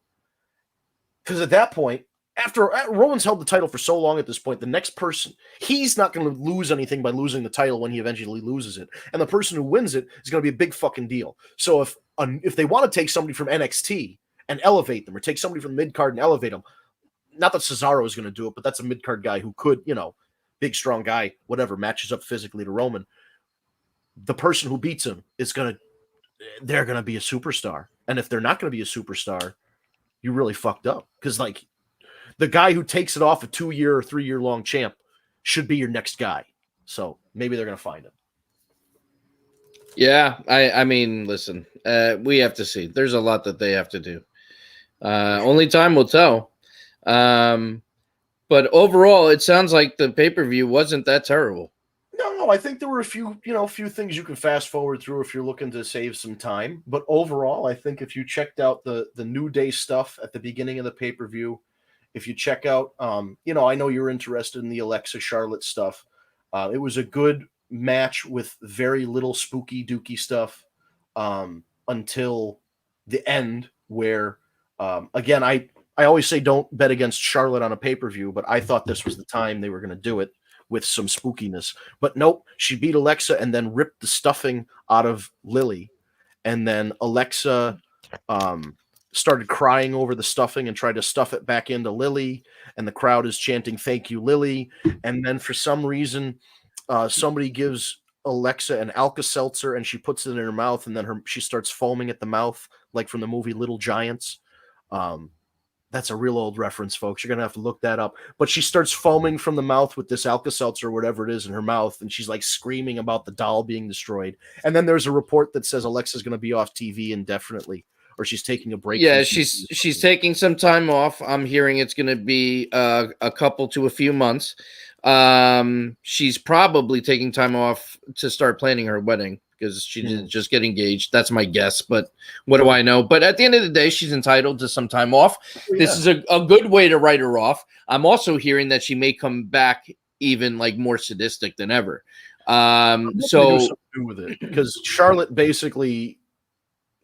Because at that point, after Roman's held the title for so long at this point, the next person, he's not going to lose anything by losing the title when he eventually loses it. And the person who wins it is going to be a big fucking deal. So if they want to take somebody from NXT and elevate them, or take somebody from the mid-card and elevate them, not that Cesaro is going to do it, but that's a mid-card guy who could, big, strong guy, whatever, matches up physically to Roman. The person who beats him they're going to be a superstar. And if they're not going to be a superstar, you really fucked up. Because, like, the guy who takes it off a 2-year or 3-year long champ should be your next guy. So maybe they're going to find him. Yeah, I mean, listen, we have to see. There's a lot that they have to do. Only time will tell. But overall, it sounds like the pay-per-view wasn't that terrible. No, I think there were a few things you can fast forward through if you're looking to save some time. But overall, I think if you checked out the New Day stuff at the beginning of the pay-per-view, if you check out, I know you're interested in the Alexa Charlotte stuff. It was a good match with very little spooky dooky stuff until the end, where, again, I always say don't bet against Charlotte on a pay-per-view, but I thought this was the time they were going to do it with some spookiness. But nope, she beat Alexa and then ripped the stuffing out of Lily. And then Alexa started crying over the stuffing and tried to stuff it back into Lily. And the crowd is chanting, "Thank you, Lily." And then for some reason, somebody gives Alexa an Alka-Seltzer and she puts it in her mouth, and then she starts foaming at the mouth, like from the movie Little Giants. That's a real old reference, folks. You're going to have to look that up. But she starts foaming from the mouth with this Alka-Seltzer or whatever it is in her mouth, and she's like screaming about the doll being destroyed. And then there's a report that says Alexa's going to be off TV indefinitely, or she's taking a break. Yeah, she's taking some time off. I'm hearing it's going to be a couple to a few months. She's probably taking time off to start planning her wedding, because she didn't just get engaged. That's my guess, but what do I know? But at the end of the day, she's entitled to some time off. Yeah. This is a good way to write her off. I'm also hearing that she may come back even like more sadistic than ever. So do something with it, because Charlotte basically,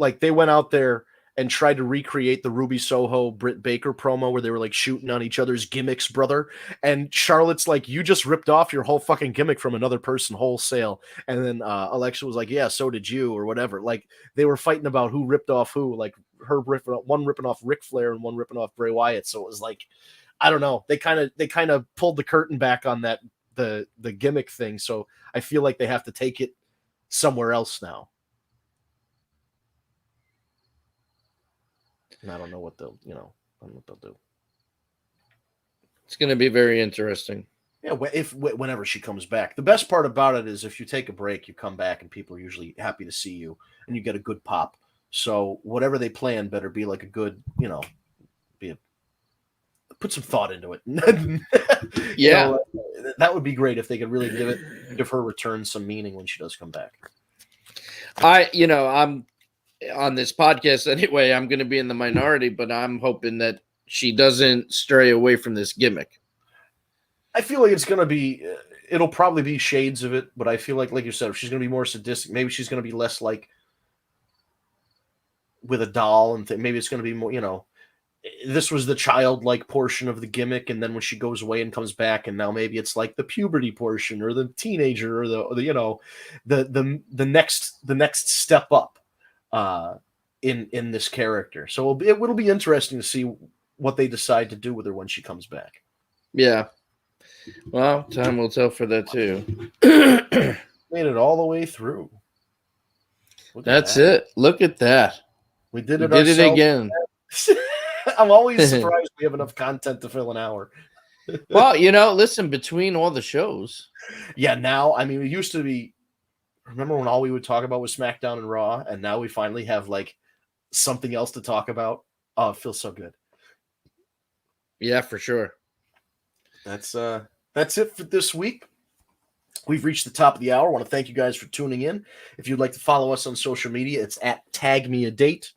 like, they went out there and tried to recreate the Ruby Soho Britt Baker promo where they were like shooting on each other's gimmicks, brother. And Charlotte's like, you just ripped off your whole fucking gimmick from another person wholesale. And then Alexa was like, yeah, so did you, or whatever. Like, they were fighting about who ripped off who, like one ripping off Ric Flair and one ripping off Bray Wyatt. So it was like, I don't know. They kind of pulled the curtain back on that, the gimmick thing. So I feel like they have to take it somewhere else now. And I don't know what they'll do. It's going to be very interesting. Yeah, whenever she comes back. The best part about it is if you take a break, you come back and people are usually happy to see you and you get a good pop. So whatever they plan better be like a good, put some thought into it. Yeah. That would be great if they could really give her return some meaning when she does come back. I'm on this podcast anyway, I'm going to be in the minority, but I'm hoping that she doesn't stray away from this gimmick. I feel like it's going to be, it'll probably be shades of it, but I feel like you said, if she's going to be more sadistic, maybe she's going to be less like with a doll, and maybe it's going to be more, this was the childlike portion of the gimmick, and then when she goes away and comes back, and now maybe it's like the puberty portion or the teenager or the next step up in this character. So it'll be interesting to see what they decide to do with her when she comes back. Yeah. Well, time will tell for that too. Made it all the way through. That's it. Look at that. We did it. We did it again. I'm always surprised we have enough content to fill an hour. Well, listen, between all the shows. Yeah, now, I mean, it used to be, remember when all we would talk about was SmackDown and Raw, and now we finally have like something else to talk about. Oh, it feels so good. Yeah, for sure. That's it for this week. We've reached the top of the hour. I want to thank you guys for tuning in. If you'd like to follow us on social media, it's at Tag Me a Date.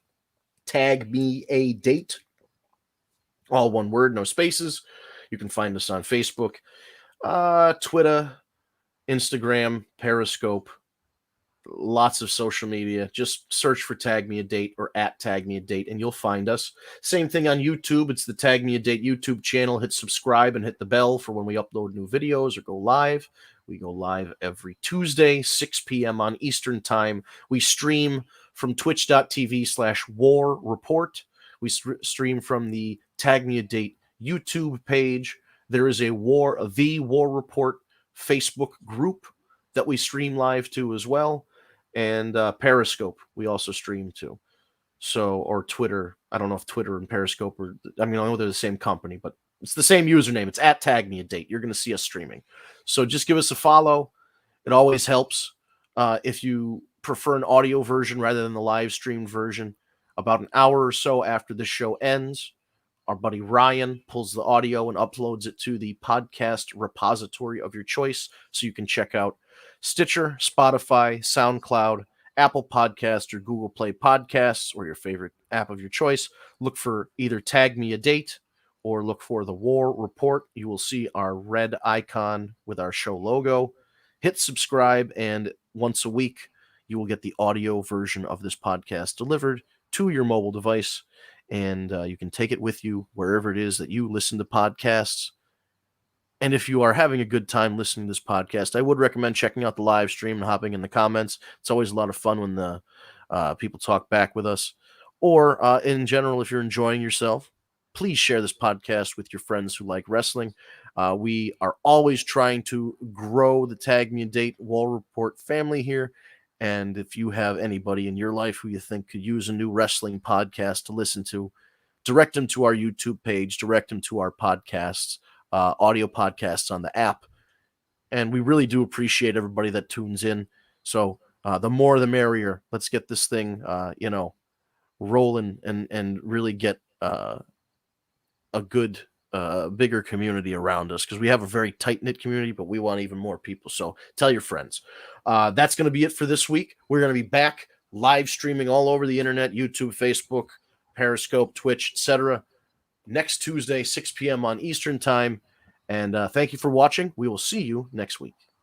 Tag Me a Date. All one word, no spaces. You can find us on Facebook, Twitter, Instagram, Periscope, lots of social media. Just search for Tag Me a Date or at Tag Me a Date, and you'll find us. Same thing on YouTube. It's the Tag Me a Date YouTube channel. Hit subscribe and hit the bell for when we upload new videos or go live. We go live every Tuesday, 6 p.m. on Eastern Time. We stream from twitch.tv/War Report. We stream from the Tag Me a Date YouTube page. There is the War Report Facebook group that we stream live to as well. And Periscope, we also stream to. So, or Twitter. I don't know if Twitter and Periscope are, I know they're the same company, but it's the same username. It's at Tag Me a Date. You're going to see us streaming. So just give us a follow. It always helps. If you prefer an audio version rather than the live streamed version, about an hour or so after the show ends, our buddy Ryan pulls the audio and uploads it to the podcast repository of your choice, so you can check out Stitcher, Spotify, SoundCloud, Apple Podcasts, or Google Play Podcasts, or your favorite app of your choice. Look for either Tag Me a Date or look for the War Report. You will see our red icon with our show logo. Hit subscribe, and once a week, you will get the audio version of this podcast delivered to your mobile device, and you can take it with you wherever it is that you listen to podcasts. And if you are having a good time listening to this podcast, I would recommend checking out the live stream and hopping in the comments. It's always a lot of fun when the people talk back with us. Or in general, if you're enjoying yourself, please share this podcast with your friends who like wrestling. We are always trying to grow the Tag Me a Date War Report family here. And if you have anybody in your life who you think could use a new wrestling podcast to listen to, direct them to our YouTube page, direct them to our podcasts, audio podcasts on the app. And we really do appreciate everybody that tunes in. So the more the merrier. Let's get this thing, rolling and really get a good, bigger community around us, because we have a very tight-knit community, but we want even more people. So tell your friends. That's going to be it for this week. We're going to be back live streaming all over the internet, YouTube, Facebook, Periscope, Twitch, etc. next Tuesday, 6 p.m. on Eastern Time. And thank you for watching. We will see you next week.